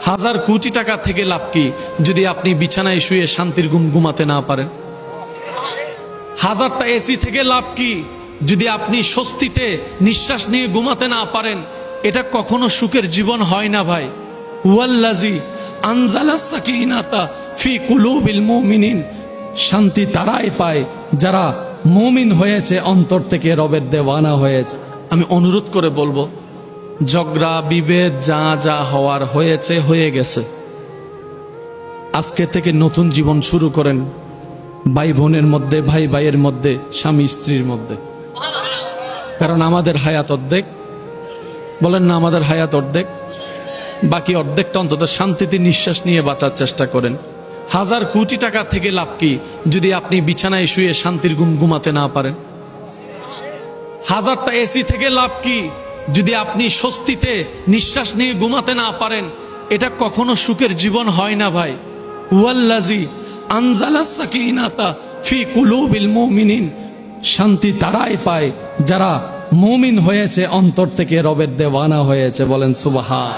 হাজার কোটি টাকা থেকে লাভ কি যদি আপনি বিছানায় শুয়ে শান্তির ঘুম ঘুমাতে না পারেন? হাজারটা এসি থেকে লাভ কি যদি আপনি স্বস্তিতে নিঃশ্বাস নিয়ে ঘুমাতে না পারেন? এটা কখনো সুখের জীবন হয় না ভাই। ওয়াল্লাজি আনজালাস সাকিনাতা ফি কুলুবিল মুমিনিন, শান্তি তারাই পায় যারা মুমিন হয়েছে, অন্তর থেকে রবের দেওয়ানা হয়েছে। আমি অনুরোধ করে বলবো, ঝগড়া বিভেদ যা যা হওয়ার হয়েছে হয়ে গেছে। আজকে থেকে নতুন জীবন শুরু করেন, ভাই বোনের মধ্যে, ভাই ভাইয়ের মধ্যে, স্বামী স্ত্রীর মধ্যে। কারণ আমাদের হায়াত অর্ধেক, বলেন না, আমাদের হায়াত অর্ধেক, বাকি অর্ধেকটা অন্তত শান্তিতে নিঃশ্বাস নিয়ে বাঁচার চেষ্টা করেন। হাজার কোটি টাকা থেকে লাভ কি যদি আপনি বিছানায় শুয়ে শান্তির ঘুম ঘুমাতে না পারেন? হাজারটা এসি থেকে লাভ কি যদি আপনি স্বস্তিতে নিঃশ্বাস নিয়ে ঘুমাতে না পারেন? এটা কখনো সুখের জীবন হয় না ভাই। ওয়াল্লাজি আনজালাস সাকিনাতা ফি কুলুবিল মুমিনিন, শান্তি তারাই পায় যারা মুমিন হয়েছে, অন্তর থেকে রবের দেওয়ানা হয়েছে। বলেন সুবহান।